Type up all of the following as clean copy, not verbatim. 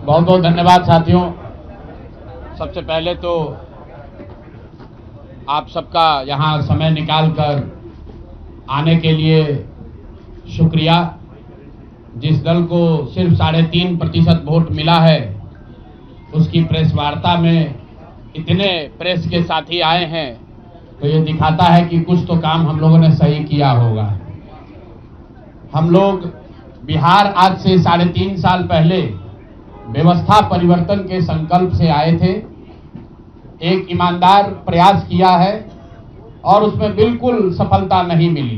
बहुत बहुत धन्यवाद साथियों। सबसे पहले तो आप सबका यहाँ समय निकालकर आने के लिए शुक्रिया। जिस दल को सिर्फ 3.5% वोट मिला है, उसकी प्रेस वार्ता में इतने प्रेस के साथी आए हैं, तो ये दिखाता है कि कुछ तो काम हम लोगों ने सही किया होगा। हम लोग बिहार आज से 3.5 साल पहले व्यवस्था परिवर्तन के संकल्प से आए थे। एक ईमानदार प्रयास किया है और उसमें बिल्कुल सफलता नहीं मिली,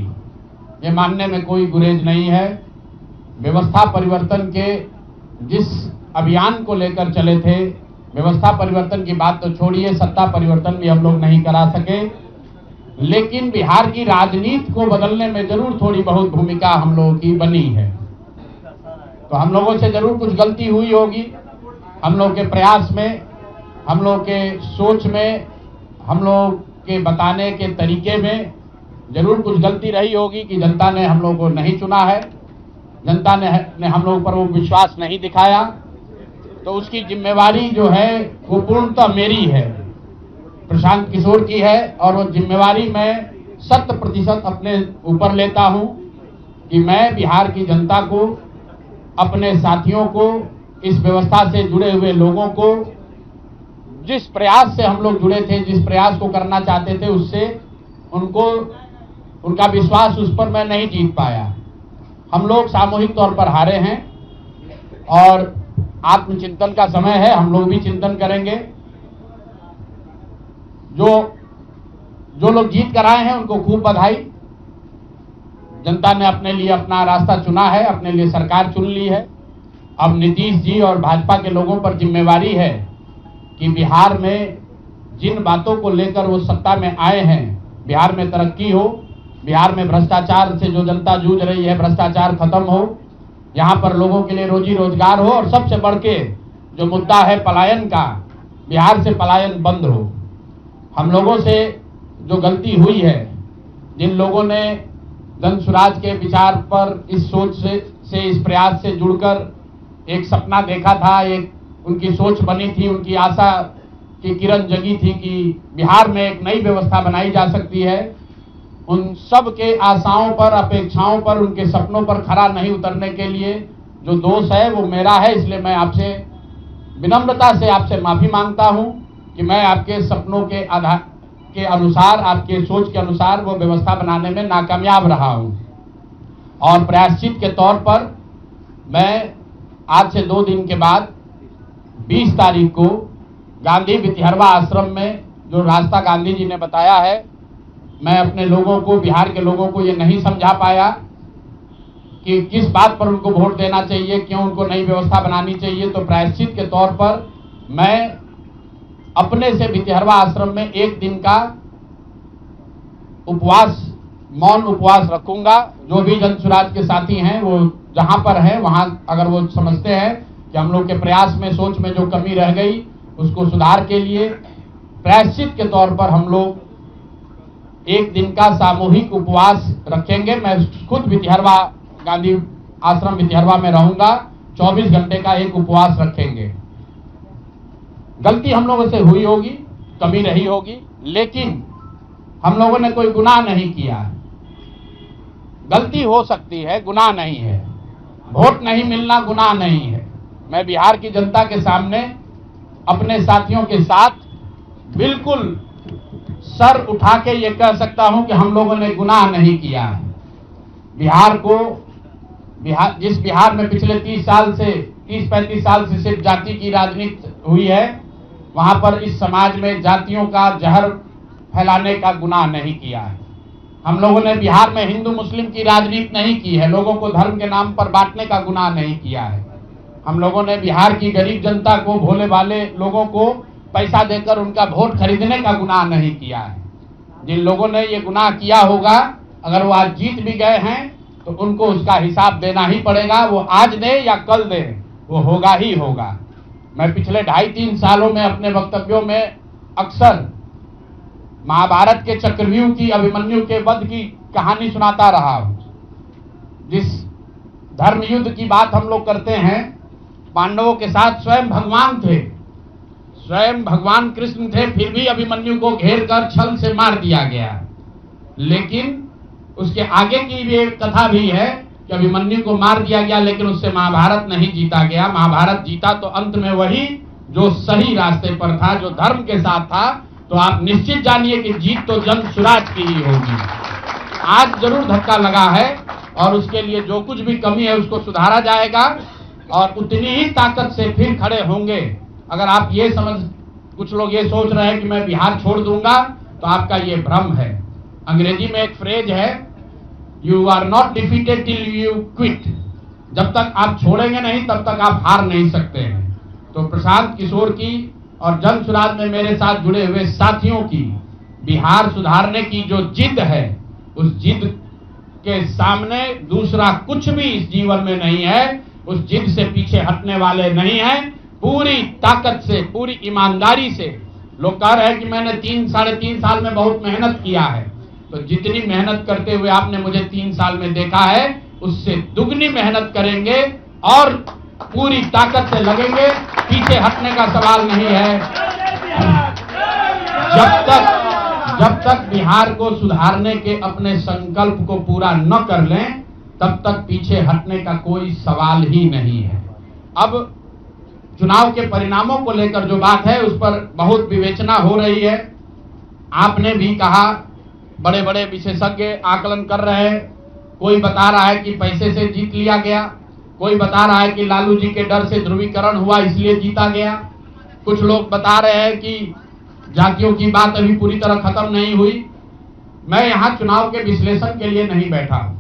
ये मानने में कोई गुरेज नहीं है। व्यवस्था परिवर्तन के जिस अभियान को लेकर चले थे, व्यवस्था परिवर्तन की बात तो छोड़िए, सत्ता परिवर्तन भी हम लोग नहीं करा सके, लेकिन बिहार की राजनीति को बदलने में जरूर थोड़ी बहुत भूमिका हम लोगों की बनी है। तो हम लोगों से जरूर कुछ गलती हुई होगी, हम लोग के प्रयास में, हम लोग के सोच में, हम लोग के बताने के तरीके में जरूर कुछ गलती रही होगी कि जनता ने हम लोग को नहीं चुना है, जनता ने हम लोग पर वो विश्वास नहीं दिखाया। तो उसकी जिम्मेवारी जो है वो पूर्णतः मेरी है, प्रशांत किशोर की है, और वो जिम्मेवारी मैं 100% अपने ऊपर लेता हूं कि मैं बिहार की जनता को, अपने साथियों को, इस व्यवस्था से जुड़े हुए लोगों को, जिस प्रयास से हम लोग जुड़े थे, जिस प्रयास को करना चाहते थे, उससे उनका विश्वास उस पर मैं नहीं जीत पाया। हम लोग सामूहिक तौर पर हारे हैं और आत्मचिंतन का समय है, हम लोग भी चिंतन करेंगे। जो लोग जीत कर आए हैं उनको खूब बधाई। जनता ने अपने लिए अपना रास्ता चुना है, अपने लिए सरकार चुन ली है। अब नीतीश जी और भाजपा के लोगों पर जिम्मेवारी है कि बिहार में जिन बातों को लेकर वो सत्ता में आए हैं, बिहार में तरक्की हो, बिहार में भ्रष्टाचार से जो जनता जूझ रही है, भ्रष्टाचार खत्म हो, यहाँ पर लोगों के लिए रोजी रोजगार हो, और सबसे बढ़ के जो मुद्दा है पलायन का, बिहार से पलायन बंद हो। हम लोगों से जो गलती हुई है, जिन लोगों ने जन स्वराज के विचार पर इस सोच से इस प्रयास से जुड़कर एक सपना देखा था, एक उनकी सोच बनी थी, उनकी आशा की किरण जगी थी कि बिहार में एक नई व्यवस्था बनाई जा सकती है, उन सब के आशाओं पर, अपेक्षाओं पर, उनके सपनों पर खरा नहीं उतरने के लिए जो दोष है वो मेरा है। इसलिए मैं आपसे विनम्रता से आपसे माफी मांगता हूं कि मैं आपके सपनों के आधार के अनुसार, आपके सोच के अनुसार वो व्यवस्था बनाने में नाकामयाब रहा हूं। और प्रायश्चित के तौर पर मैं आज से 2 दिन के बाद 20 तारीख को गांधी वितिहरवा आश्रम में जो रास्ता गांधी जी ने बताया है, मैं अपने लोगों को, बिहार के लोगों को ये नहीं समझा पाया कि किस बात पर उनको वोट देना चाहिए, क्यों उनको नई व्यवस्था बनानी चाहिए। तो प्रायश्चित के तौर पर मैं अपने से वितिहरवा आश्रम में 1 दिन का उपवास, मौन उपवास रखूंगा। जो भी जन स्वराज के साथी हैं वो जहां पर हैं वहां, अगर वो समझते हैं कि हम लोग के प्रयास में, सोच में जो कमी रह गई, उसको सुधार के लिए प्रायश्चित के तौर पर हम लोग 1 दिन का सामूहिक उपवास रखेंगे। मैं खुद वितिहरवा, गांधी आश्रम वितिहरवा में रहूंगा, 24 घंटे का एक उपवास रखेंगे। गलती हम लोगों से हुई होगी, कमी रही होगी, लेकिन हम लोगों ने कोई गुनाह नहीं किया है। गलती हो सकती है, गुनाह नहीं है। वोट नहीं मिलना गुनाह नहीं है। मैं बिहार की जनता के सामने अपने साथियों के साथ बिल्कुल सर उठा के ये कह सकता हूं कि हम लोगों ने गुनाह नहीं किया है। जिस बिहार में पिछले 30-35 साल से सिर्फ जाति की राजनीति हुई है, वहां पर इस समाज में जातियों का जहर फैलाने का गुनाह नहीं किया है। हम लोगों ने बिहार में हिंदू मुस्लिम की राजनीति नहीं की है, लोगों को धर्म के नाम पर बांटने का गुनाह नहीं किया है। हम लोगों ने बिहार की गरीब जनता को, भोले भाले लोगों को पैसा देकर उनका वोट खरीदने का गुनाह नहीं किया है। जिन लोगों ने ये गुनाह किया होगा, अगर वो आज जीत भी गए हैं तो उनको उसका हिसाब देना ही पड़ेगा। वो आज दे या कल दे, वो होगा ही होगा। मैं पिछले 2.5-3 सालों में अपने वक्तव्यों में अक्सर महाभारत के चक्रव्यूह की, अभिमन्यु के वध की कहानी सुनाता रहा हूं। जिस धर्म युद्ध की बात हम लोग करते हैं, पांडवों के साथ स्वयं भगवान थे, स्वयं भगवान कृष्ण थे, फिर भी अभिमन्यु को घेर कर छल से मार दिया गया। लेकिन उसके आगे की भी एक कथा भी है कि अभिमन्यु को मार दिया गया, लेकिन उससे महाभारत नहीं जीता गया। महाभारत जीता तो अंत में वही जो सही रास्ते पर था, जो धर्म के साथ था। तो आप निश्चित जानिए कि जीत तो जन स्वराज की ही होगी। आज जरूर धक्का लगा है और उसके लिए जो कुछ भी कमी है उसको सुधारा जाएगा और उतनी ही ताकत से फिर खड़े होंगे। अगर आप ये कुछ लोग ये सोच रहे हैं कि मैं बिहार छोड़ दूंगा, तो आपका ये भ्रम है। अंग्रेजी में एक फ्रेज है, you are not defeated till you quit. जब तक आप छोड़ेंगे नहीं तब तक आप हार नहीं सकते हैं। तो प्रशांत किशोर की और जन स्वराज में मेरे साथ जुड़े हुए साथियों की बिहार सुधारने की जो जिद है, उस जिद के सामने दूसरा कुछ भी इस जीवन में नहीं है। उस जिद से पीछे हटने वाले नहीं हैं। पूरी ताकत से, पूरी ईमानदारी से लोग कह रहे हैं कि मैंने 3-3.5 साल में बहुत मेहनत किया है। तो जितनी मेहनत करते हुए आपने मुझे 3 साल में देखा है, उससे दुगनी मेहनत करेंगे और पूरी ताकत से लगेंगे। पीछे हटने का सवाल नहीं है। जब तक बिहार को सुधारने के अपने संकल्प को पूरा न कर लें, तब तक पीछे हटने का कोई सवाल ही नहीं है। अब चुनाव के परिणामों को लेकर जो बात है, उस पर बहुत विवेचना हो रही है। आपने भी कहा, बड़े बड़े विशेषज्ञ आकलन कर रहे हैं। कोई बता रहा है कि पैसे से जीत लिया गया, कोई बता रहा है कि लालू जी के डर से ध्रुवीकरण हुआ इसलिए जीता गया। कुछ लोग बता रहे हैं कि जातियों की बात अभी पूरी तरह खत्म नहीं हुई। मैं यहाँ चुनाव के विश्लेषण के लिए नहीं बैठा हूं,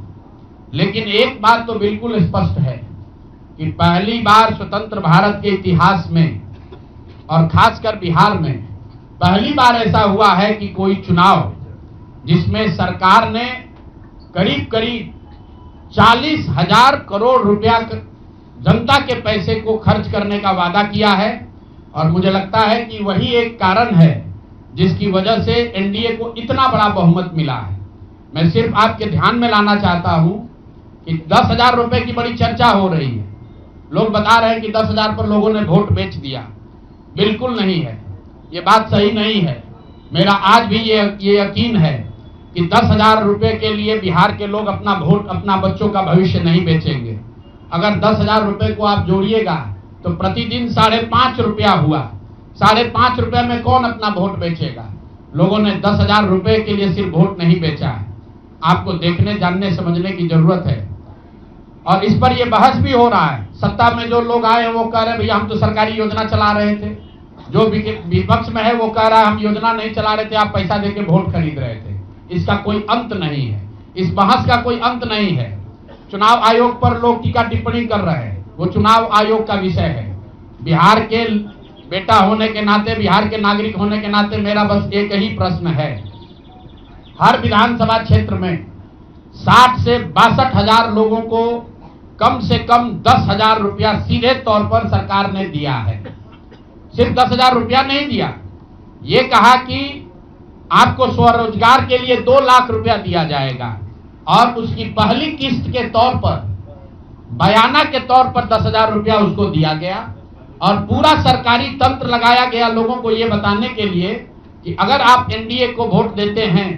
लेकिन एक बात तो बिल्कुल स्पष्ट है कि पहली बार स्वतंत्र भारत के इतिहास में और खासकर बिहार में पहली बार ऐसा हुआ है कि कोई चुनाव जिसमें सरकार ने करीब करीब 40,000 करोड़ रुपया जनता के पैसे को खर्च करने का वादा किया है। और मुझे लगता है कि वही एक कारण है जिसकी वजह से एनडीए को इतना बड़ा बहुमत मिला है। मैं सिर्फ आपके ध्यान में लाना चाहता हूं कि 10,000 रुपए की बड़ी चर्चा हो रही है। लोग बता रहे हैं कि 10,000 पर लोगों ने वोट बेच दिया। बिल्कुल नहीं है, ये बात सही नहीं है। मेरा आज भी ये यकीन है कि 10,000 रुपए के लिए बिहार के लोग अपना वोट, अपना बच्चों का भविष्य नहीं बेचेंगे। अगर 10,000 रुपए को आप जोड़िएगा तो प्रतिदिन 5.5 रुपया हुआ। 5.5 रुपये में कौन अपना वोट बेचेगा? लोगों ने 10,000 रुपए के लिए सिर्फ वोट नहीं बेचा है। आपको देखने, जानने, समझने की जरूरत है। और इस पर यह बहस भी हो रहा है। सत्ता में जो लोग आए वो कह रहे हैं भैया हम तो सरकारी योजना चला रहे थे। जो विपक्ष में है वो कह रहा है हम योजना नहीं चला रहे थे, आप पैसा देके वोट खरीद रहे थे। इसका कोई अंत नहीं है, इस बहस का कोई अंत नहीं है। चुनाव आयोग पर लोग टीका टिप्पणी कर रहे हैं, वो चुनाव आयोग का विषय है। बिहार के बेटा होने के नाते, बिहार के नागरिक होने के नाते मेरा बस एक ही प्रश्न है। हर विधानसभा क्षेत्र में 60 से 62,000 लोगों को कम से कम 10,000 रुपया सीधे तौर पर सरकार ने दिया है। सिर्फ 10,000 रुपया नहीं दिया, ये कहा कि आपको स्वरोजगार के लिए 2 लाख रुपया दिया जाएगा और उसकी पहली किस्त के तौर पर, बयाना के तौर पर 10,000 रुपया उसको दिया गया। और पूरा सरकारी तंत्र लगाया गया लोगों को यह बताने के लिए कि अगर आप एनडीए को वोट देते हैं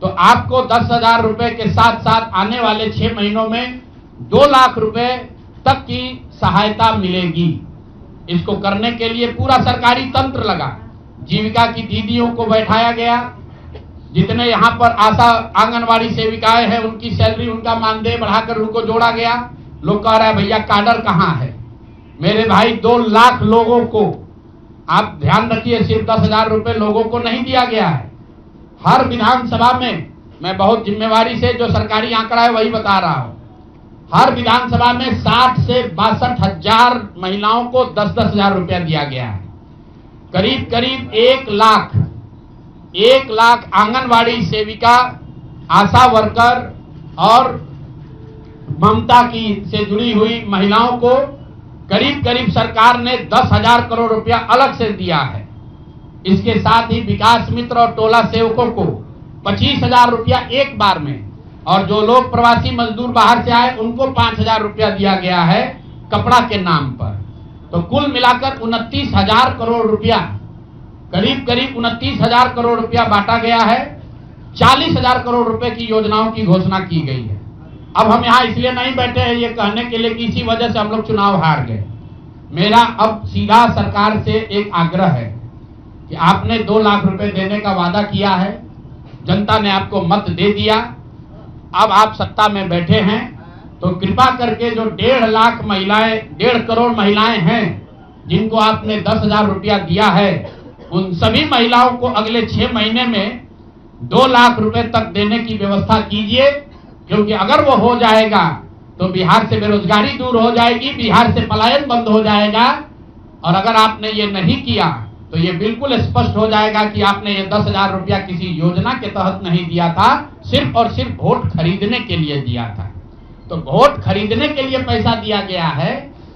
तो आपको 10,000 रुपए के साथ साथ आने वाले 6 महीनों में 2 लाख रुपए तक की सहायता मिलेगी। इसको करने के लिए पूरा सरकारी तंत्र लगा। जीविका की दीदियों को बैठाया गया, जितने यहाँ पर आशा आंगनवाड़ी सेविकाएं हैं उनकी सैलरी, उनका मानदेय बढ़ाकर उनको जोड़ा गया। लोग कह रहे हैं भैया काडर कहाँ है? मेरे भाई 2 लाख लोगों को, आप ध्यान रखिए, सिर्फ 10,000 रुपए लोगों को नहीं दिया गया है। हर विधानसभा में, मैं बहुत जिम्मेवारी से जो सरकारी आंकड़ा है वही बता रहा हूं, हर विधानसभा में 60 से 62,000 महिलाओं को 10-10,000 रुपया दिया गया है। करीब करीब 1 लाख आंगनवाड़ी सेविका, आशा वर्कर और ममता की से जुड़ी हुई महिलाओं को करीब करीब सरकार ने 10,000 करोड़ रुपया अलग से दिया है। इसके साथ ही विकास मित्र और टोला सेवकों को 25,000 रुपया एक बार में, और जो लोग प्रवासी मजदूर बाहर से आए उनको 5,000 रुपया दिया गया है कपड़ा के नाम पर। तो कुल मिलाकर 29,000 करोड़ रुपया, करीब करीब 29,000 करोड़ रुपया बांटा गया है। 40,000 करोड़ रुपए की योजनाओं की घोषणा की गई है। अब हम यहाँ इसलिए नहीं बैठे हैं ये कहने के लिए कि इसी वजह से हम लोग चुनाव हार गए। मेरा अब सीधा सरकार से एक आग्रह है कि आपने 2 लाख रुपए देने का वादा किया है, जनता ने आपको मत दे दिया, अब आप सत्ता में बैठे हैं, तो कृपा करके जो 1.5 लाख महिलाएं, 1.5 करोड़ महिलाएं हैं जिनको आपने 10,000 रुपया दिया है, उन सभी महिलाओं को अगले 6 महीने में 2 लाख रुपए तक देने की व्यवस्था कीजिए। क्योंकि अगर वो हो जाएगा तो बिहार से बेरोजगारी दूर हो जाएगी, बिहार से पलायन बंद हो जाएगा। और अगर आपने ये नहीं किया तो ये बिल्कुल स्पष्ट हो जाएगा कि आपने ये 10,000 रुपया किसी योजना के तहत नहीं दिया था, सिर्फ और सिर्फ वोट खरीदने के लिए दिया था। तो वोट खरीदने के लिए पैसा दिया गया है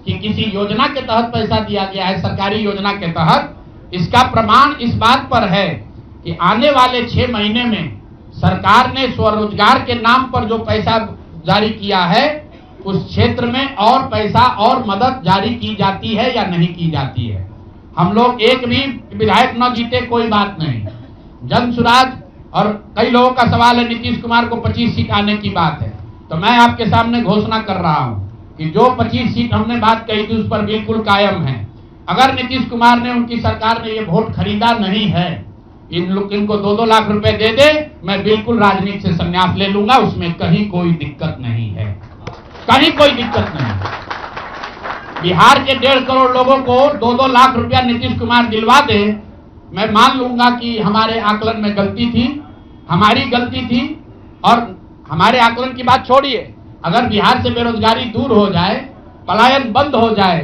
कि किसी योजना के तहत पैसा दिया गया है, सरकारी योजना के तहत, इसका प्रमाण इस बात पर है कि आने वाले 6 महीने में सरकार ने स्वरोजगार के नाम पर जो पैसा जारी किया है, उस क्षेत्र में और पैसा और मदद जारी की जाती है या नहीं की जाती है। हम लोग एक भी विधायक न जीते कोई बात नहीं, जन सुराज, और कई लोगों का सवाल है नीतीश कुमार को 25 सीट आने की बात है, तो मैं आपके सामने घोषणा कर रहा हूं कि जो 25 सीट हमने बात कही थी उस पर बिल्कुल कायम है। अगर नीतीश कुमार ने, उनकी सरकार ने ये वोट खरीदा नहीं है, इनको 2-2 लाख रुपए दे दे, मैं बिल्कुल राजनीति से संन्यास ले लूंगा, उसमें कहीं कोई दिक्कत नहीं है, कहीं कोई दिक्कत नहीं। बिहार के 1.5 करोड़ लोगों को 2-2 लाख रुपया नीतीश कुमार दिलवा दे, मैं मान लूंगा कि हमारे आकलन में गलती थी, हमारी गलती थी। और हमारे आकलन की बात छोड़िए, अगर बिहार से बेरोजगारी दूर हो जाए, पलायन बंद हो जाए,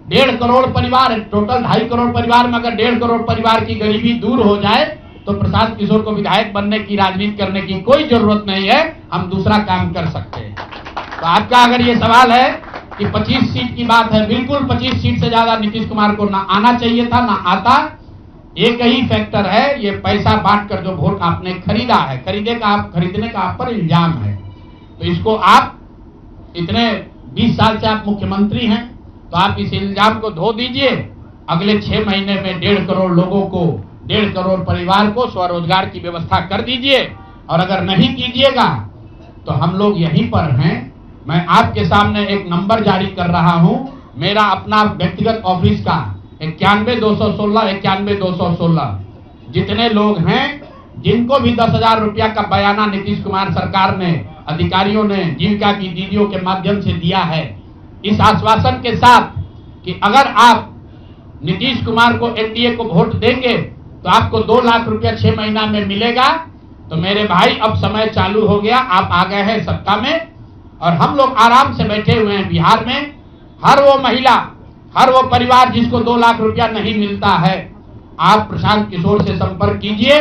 1.5 करोड़ परिवार, टोटल 2.5 करोड़ परिवार में अगर 1.5 करोड़ परिवार की गरीबी दूर हो जाए, तो प्रशांत किशोर को विधायक बनने की, राजनीति करने की कोई जरूरत नहीं है, हम दूसरा काम कर सकते हैं। तो आपका अगर ये सवाल है कि 25 सीट की बात है, बिल्कुल 25 सीट से ज्यादा नीतीश कुमार को ना आना चाहिए था, ना आता। एक ही फैक्टर है, ये पैसा बांटकर जो वोट आपने खरीदा है, खरीदने का आप पर इल्जाम है। तो इसको आप इतने 20 साल से आप मुख्यमंत्री हैं, तो आप इस इल्जाम को धो दीजिए। अगले 6 महीने में 1.5 करोड़ लोगों को, 1.5 करोड़ परिवार को स्वरोजगार की व्यवस्था कर दीजिए। और अगर नहीं कीजिएगा तो हम लोग यहीं पर हैं। मैं आपके सामने एक नंबर जारी कर रहा हूं, मेरा अपना व्यक्तिगत ऑफिस का 91-216, 91-216। जितने लोग हैं जिनको भी 10,000 रुपया का बयाना नीतीश कुमार सरकार ने, अधिकारियों ने, जीविका की दीदियों के माध्यम से दिया है, इस आश्वासन के साथ कि अगर आप नीतीश कुमार को, एनडीए को वोट देंगे तो आपको 2 लाख रुपया 6 महीना में मिलेगा। तो मेरे भाई, अब समय चालू हो गया, आप आ गए हैं सत्ता में और हम लोग आराम से बैठे हुए हैं बिहार में। हर वो महिला, हर वो परिवार जिसको 2 लाख रुपया नहीं मिलता है, आप प्रशांत किशोर से संपर्क कीजिए,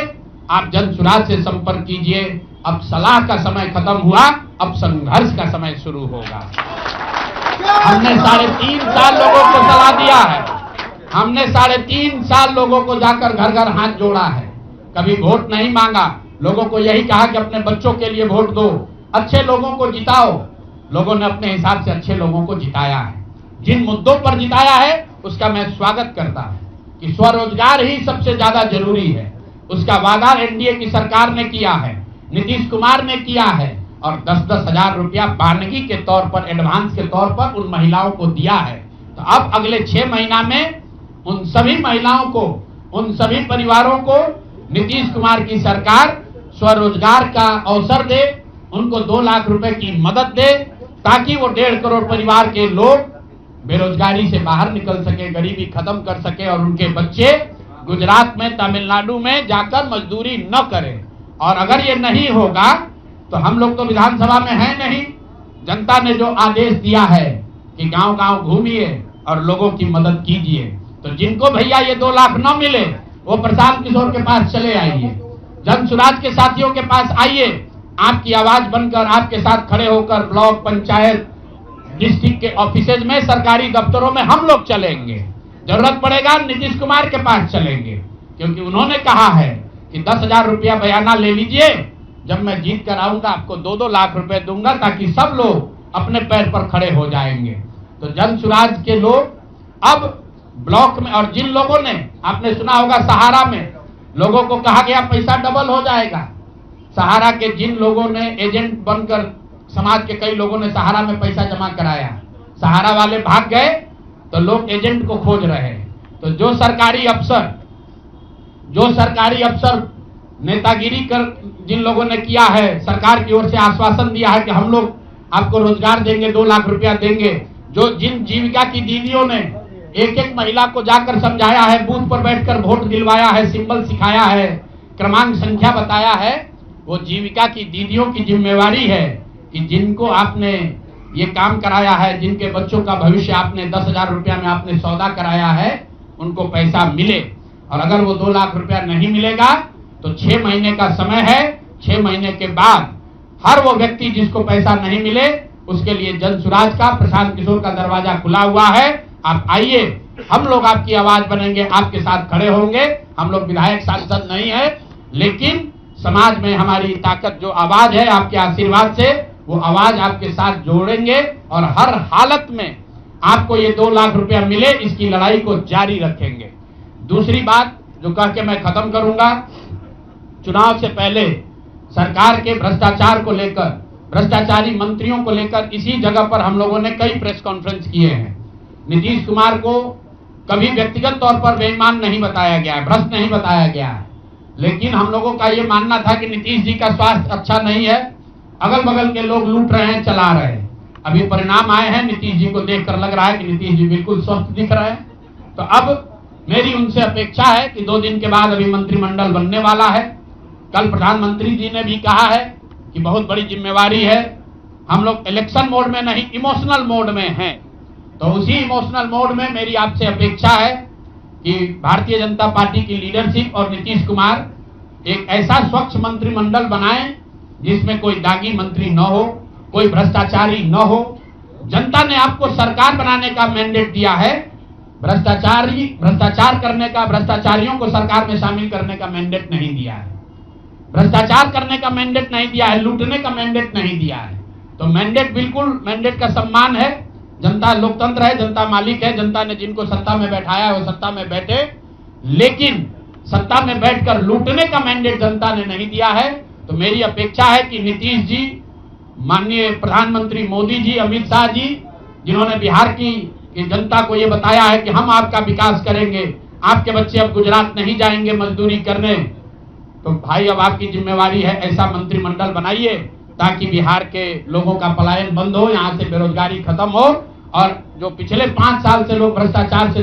आप जन सुराज से संपर्क कीजिए। अब सलाह का समय खत्म हुआ, अब संघर्ष का समय शुरू होगा। हमने 3.5 साल लोगों को सलाह दिया है, हमने 3.5 साल लोगों को जाकर घर घर हाथ जोड़ा है, कभी वोट नहीं मांगा। लोगों को यही कहा कि अपने बच्चों के लिए वोट दो, अच्छे लोगों को जिताओ। लोगों ने अपने हिसाब से अच्छे लोगों को जिताया है। जिन मुद्दों पर जिताया है उसका मैं स्वागत करता हूं कि स्वरोजगार ही सबसे ज्यादा जरूरी है। उसका वादा एनडीए की सरकार ने किया है, नीतीश कुमार ने किया है, और 10-10 हजार रुपया बानगी के तौर पर, एडवांस के तौर पर उन महिलाओं को दिया है। तो अब अगले 6 महीना में उन सभी महिलाओं को, उन सभी परिवारों को नीतीश कुमार की सरकार स्वरोजगार का अवसर दे, उनको 2 लाख रुपए की मदद दे, ताकि वो 1.5 करोड़ परिवार के लोग बेरोजगारी से बाहर निकल सके, गरीबी खत्म कर सके और उनके बच्चे गुजरात में, तमिलनाडु में जाकर मजदूरी न करें। और अगर ये नहीं होगा तो हम लोग तो विधानसभा में हैं नहीं। जनता ने जो आदेश दिया है कि गांव-गांव घूमिए और लोगों की मदद कीजिए, तो जिनको भैया ये 2 लाख न मिले वो प्रशांत किशोर के पास चले आइए, जन सुराज के साथियों के पास आइए। आपकी आवाज बनकर, आपके साथ खड़े होकर ब्लॉक, पंचायत, डिस्ट्रिक्ट के ऑफिसेज में, सरकारी दफ्तरों में हम लोग चलेंगे। जरूरत पड़ेगा नीतीश कुमार के पास चलेंगे, क्योंकि उन्होंने कहा है कि 10,000 रुपया बयाना ले लीजिए, जब मैं जीत कर आऊंगा आपको 2-2 लाख रुपए दूंगा, ताकि सब लोग अपने पैर पर खड़े हो जाएंगे। तो जन सुराज के लोग अब ब्लॉक में, और जिन लोगों ने, आपने सुना होगा सहारा में लोगों को कहा गया पैसा डबल हो जाएगा, सहारा के जिन लोगों ने एजेंट बनकर, समाज के कई लोगों ने सहारा में पैसा जमा कराया, सहारा वाले भाग गए तो लोग एजेंट को खोज रहे हैं। तो जो सरकारी अफसर नेतागिरी कर जिन लोगों ने किया है, सरकार की ओर से आश्वासन दिया है कि हम लोग आपको रोजगार देंगे, 2 लाख रुपया देंगे, जिन जीविका की दीदियों ने एक एक महिला को जाकर समझाया है, बूथ पर बैठकर वोट दिलवाया है, सिंबल सिखाया है, क्रमांक संख्या बताया है, वो जीविका की दीदियों की जिम्मेवारी है कि जिनको आपने ये काम कराया है, जिनके बच्चों का भविष्य आपने 10,000 रुपया में आपने सौदा कराया है, उनको पैसा मिले। और अगर वो 2 लाख रुपया नहीं मिलेगा तो 6 महीने का समय है, 6 महीने के बाद हर वो व्यक्ति जिसको पैसा नहीं मिले उसके लिए जन सुराज का, प्रशांत किशोर का दरवाजा खुला हुआ है। आप आइए, हम लोग आपकी आवाज बनेंगे, आपके साथ खड़े होंगे। हम लोग विधायक सांसद नहीं है, लेकिन समाज में हमारी ताकत जो आवाज है, आपके आशीर्वाद से वो आवाज आपके साथ जोड़ेंगे और हर हालत में आपको ये 2 लाख रुपया मिले, इसकी लड़ाई को जारी रखेंगे। दूसरी बात जो कह के मैं खत्म करूंगा, चुनाव से पहले सरकार के भ्रष्टाचार को लेकर, भ्रष्टाचारी मंत्रियों को लेकर इसी जगह पर हम लोगों ने कई प्रेस कॉन्फ्रेंस किए हैं। नीतीश कुमार को कभी व्यक्तिगत तौर पर बेईमान नहीं बताया गया है, भ्रष्ट नहीं बताया गया है, लेकिन हम लोगों का ये मानना था कि नीतीश जी का स्वास्थ्य अच्छा नहीं है, अगल बगल के लोग लूट रहे हैं, चला रहे हैं। अभी परिणाम आए हैं, नीतीश जी को देखकर लग रहा है कि नीतीश जी बिल्कुल स्वस्थ दिख रहे हैं। तो अब मेरी उनसे अपेक्षा है कि 2 दिन के बाद अभी मंत्रिमंडल बनने वाला है। कल प्रधानमंत्री जी ने भी कहा है कि बहुत बड़ी जिम्मेवारी है, हम लोग इलेक्शन मोड में नहीं, इमोशनल मोड में हैं। तो उसी इमोशनल मोड में मेरी आपसे अपेक्षा है कि भारतीय जनता पार्टी की लीडरशिप और नीतीश कुमार एक ऐसा स्वच्छ मंत्रिमंडल बनाएं जिसमें कोई दागी मंत्री न हो, कोई भ्रष्टाचारी न हो। जनता ने आपको सरकार बनाने का मैंडेट दिया है, भ्रष्टाचार करने का, भ्रष्टाचारियों को सरकार में शामिल करने का मैंडेट नहीं दिया है, भ्रष्टाचार करने का मैंडेट नहीं दिया है, लूटने का मैंडेट नहीं दिया है। तो मैंडेट, बिल्कुल मैंडेट का सम्मान है। जनता लोकतंत्र है, जनता मालिक है, जनता ने जिनको सत्ता में बैठाया है वो सत्ता में बैठे, लेकिन सत्ता में बैठकर लूटने का मैंडेट जनता ने नहीं दिया है। तो मेरी अपेक्षा है कि नीतीश जी, माननीय प्रधानमंत्री मोदी जी, अमित शाह जी, जिन्होंने बिहार की जनता को ये बताया है कि हम आपका विकास करेंगे, आपके बच्चे अब गुजरात नहीं जाएंगे मजदूरी करने, तो भाई अब आपकी जिम्मेवारी है ऐसा मंत्रिमंडल बनाइए ताकि बिहार के लोगों का पलायन बंद हो, यहाँ से बेरोजगारी खत्म हो और जो पिछले 5 साल से लोग भ्रष्टाचार से